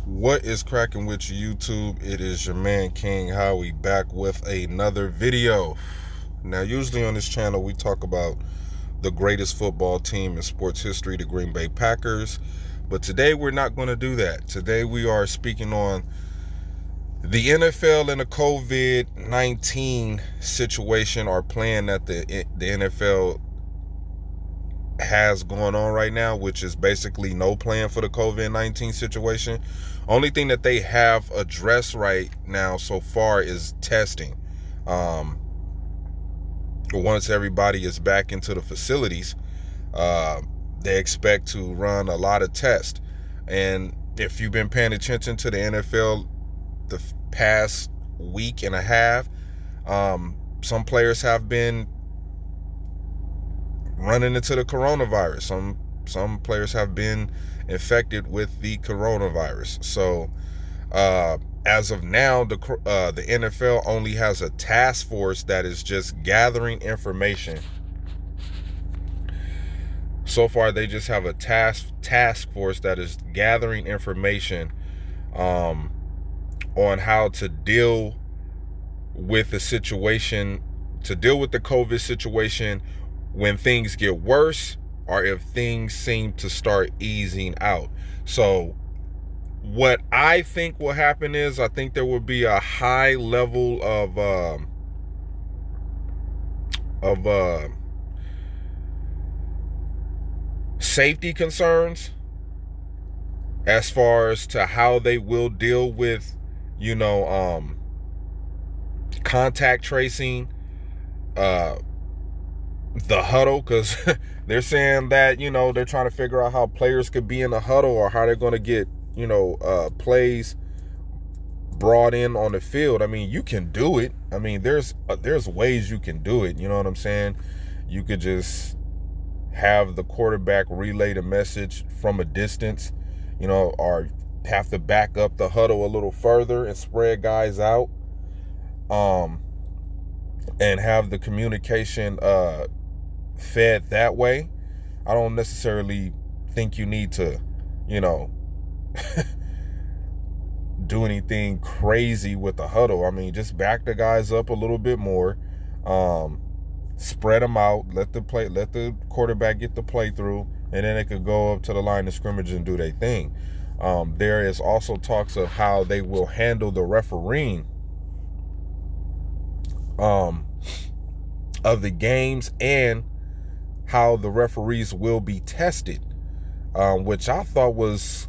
What is cracking with YouTube? It is your man King Howie back with another video. Now, usually on this channel we talk about the greatest football team in sports history, the Green Bay Packers. But today we're not going to do that. Today we are speaking on the NFL and the COVID-19 situation, or plan that the NFL has going on right now, which is basically no plan for the COVID-19 situation. Only thing that they have addressed right now so far is testing. Once everybody is back into the facilities, they expect to run a lot of tests. And if you've been paying attention to the NFL the past week and a half, some players have been running into the coronavirus. Some players have been infected with the coronavirus. So as of now, the NFL only has a task force that is just gathering information. So far, they just have a task force that is gathering information on how to deal with the situation, to deal with the COVID situation when things get worse, or if things seem to start easing out. So what I think will happen is, I think there will be a high level of safety concerns as far as to how they will deal with, contact tracing, the huddle, because they're saying that, they're trying to figure out how players could be in the huddle, or how they're going to get, plays brought in on the field. I mean, you can do it. I mean, there's ways you can do it. You know what I'm saying? You could just have the quarterback relay the message from a distance, or have to back up the huddle a little further and spread guys out, and have the communication fed that way. I don't necessarily think you need to, do anything crazy with the huddle. I mean, just back the guys up a little bit more, spread them out, let the quarterback get the play through, and then they could go up to the line of scrimmage and do their thing. There is also talks of how they will handle the refereeing of the games, and how the referees will be tested, which I thought was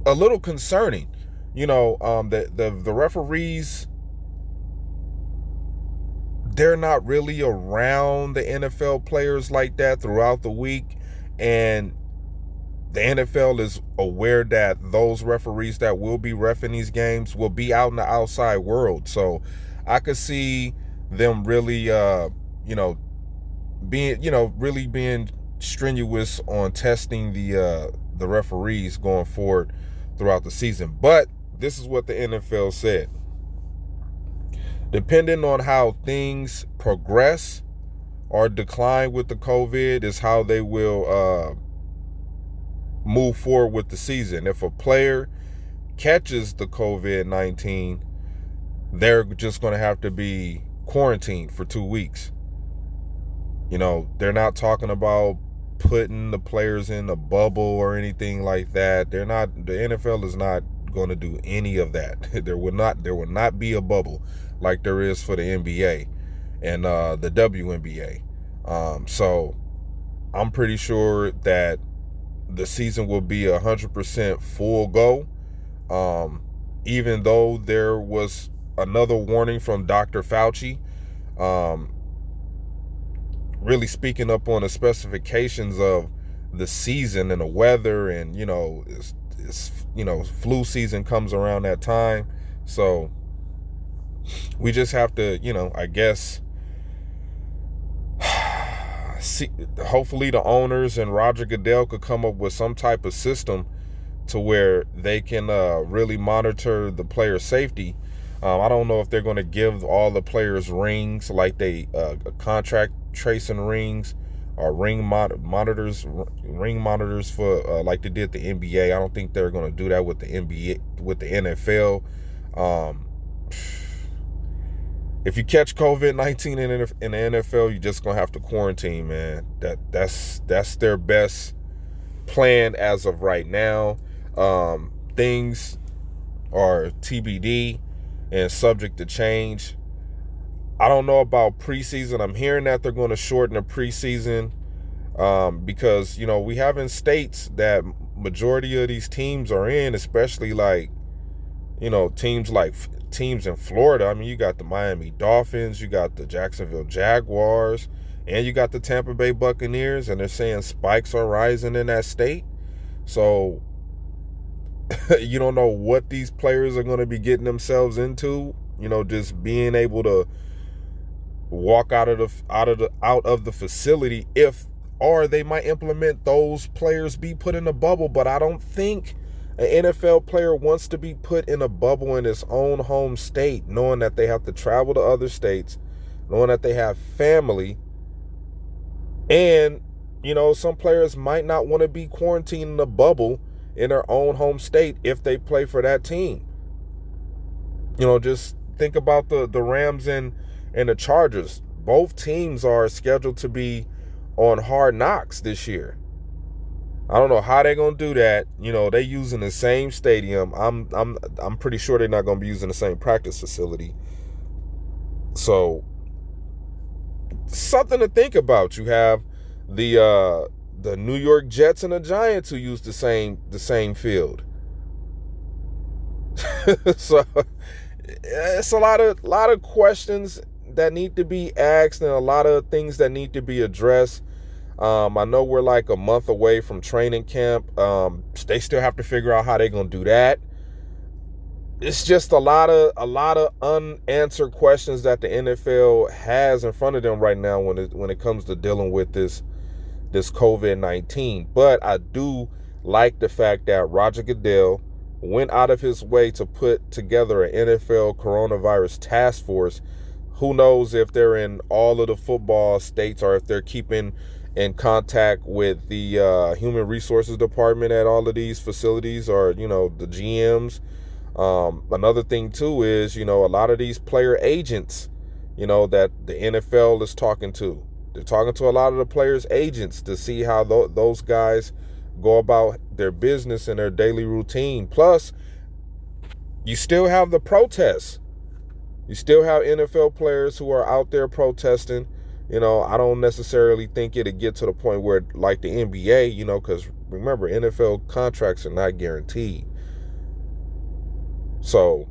a little concerning. The referees, they're not really around the NFL players like that throughout the week, and the NFL is aware that those referees that will be reffing these games will be out in the outside world. So I could see them really, being strenuous on testing the referees going forward throughout the season. But this is what the NFL said: depending on how things progress or decline with the COVID is how they will move forward with the season. If a player catches the COVID-19, they're just going to have to be quarantined for 2 weeks. They're not talking about putting the players in a bubble or anything like that. The NFL is not going to do any of that. There will not be a bubble like there is for the NBA and the WNBA. So I'm pretty sure that the season will be 100% full go. Even though there was another warning from Dr. Fauci, really speaking up on the specifications of the season and the weather, and flu season comes around that time. So we just have to, I guess, see, hopefully the owners and Roger Goodell could come up with some type of system to where they can really monitor the player safety. I don't know if they're going to give all the players rings, like they contract tracing rings, or ring monitors for like they did the NBA. I don't think they're going to do that with the NBA, with the NFL. Um, if you catch COVID-19 in the NFL, you're just going to have to quarantine, man. That's their best plan as of right now. Things are TBD and subject to change. I don't know about preseason. I'm hearing that they're going to shorten the preseason because, we have in states that majority of these teams are in, especially like, teams in Florida. I mean, you got the Miami Dolphins, you got the Jacksonville Jaguars, and you got the Tampa Bay Buccaneers, and they're saying spikes are rising in that state. So you don't know what these players are going to be getting themselves into, just being able to walk out of the facility, or they might implement those players be put in a bubble. But I don't think an NFL player wants to be put in a bubble in his own home state, knowing that they have to travel to other states, knowing that they have family, and some players might not want to be quarantined in a bubble in their own home state if they play for that team. Just think about the Rams and the Chargers. Both teams are scheduled to be on Hard Knocks this year. I don't know how they're gonna do that. They using the same stadium. I'm pretty sure they're not gonna be using the same practice facility. So something to think about. You have the New York Jets and the Giants who use the same field. So it's a lot of questions that need to be asked and a lot of things that need to be addressed. I know we're like a month away from training camp. They still have to figure out how they're gonna do that. It's just a lot of unanswered questions that the NFL has in front of them right now when it comes to dealing with this COVID-19. But I do like the fact that Roger Goodell went out of his way to put together an NFL coronavirus task force. Who knows if they're in all of the football states or if they're keeping in contact with the human resources department at all of these facilities, or the GMs. Another thing too is a lot of these player agents that the NFL is talking to. They're talking to a lot of the players' agents to see how those guys go about their business and their daily routine. Plus, you still have the protests. You still have NFL players who are out there protesting. I don't necessarily think it'll get to the point where like the NBA, because remember, NFL contracts are not guaranteed. So,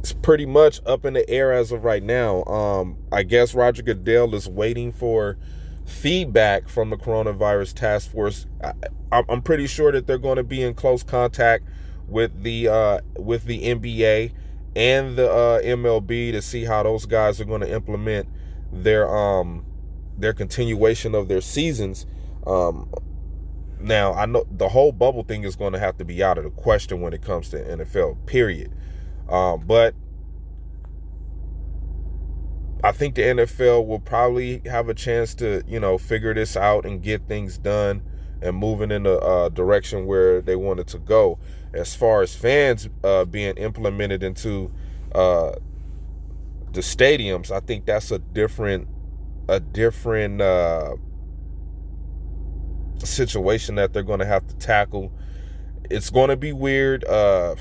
it's pretty much up in the air as of right now. I guess Roger Goodell is waiting for feedback from the coronavirus task force. I'm pretty sure that they're going to be in close contact with the NBA and the MLB to see how those guys are going to implement their continuation of their seasons. Now, I know the whole bubble thing is going to have to be out of the question when it comes to NFL, period. But I think the NFL will probably have a chance to, figure this out and get things done and moving in a direction where they want it to go. As far as fans being implemented into the stadiums, I think that's a different situation that they're going to have to tackle. It's going to be weird, and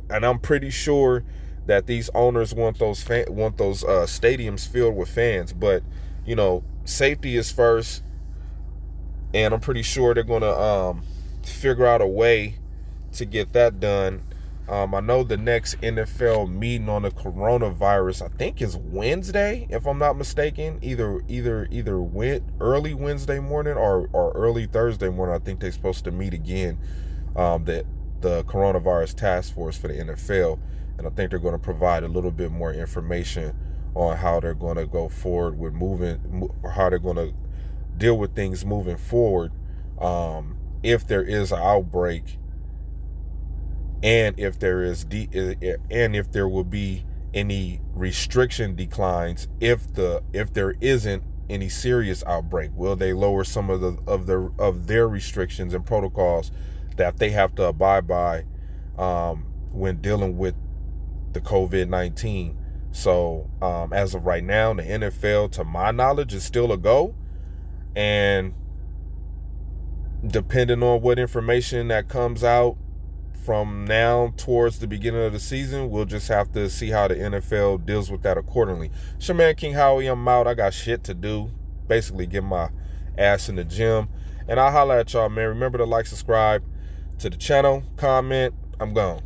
I'm pretty sure that these owners want those stadiums filled with fans. But safety is first, and I'm pretty sure they're going to figure out a way to get that done. I know the next NFL meeting on the coronavirus, I think, is Wednesday, if I'm not mistaken. Either early Wednesday morning or early Thursday morning. I think they're supposed to meet again. The coronavirus task force for the NFL, and I think they're going to provide a little bit more information on how they're going to go forward with how they're going to deal with things moving forward, if there is an outbreak, and if there will be any restriction declines if there isn't any serious outbreak? Will they lower some of their restrictions and protocols that they have to abide by when dealing with the COVID-19? So as of right now, the NFL, to my knowledge, is still a go. And depending on what information that comes out from now towards the beginning of the season, we'll just have to see how the NFL deals with that accordingly. It's your man, King Howie. I'm out. I got shit to do. Basically, get my ass in the gym. And I'll holler at y'all, man. Remember to like, subscribe to the channel, comment. I'm gone.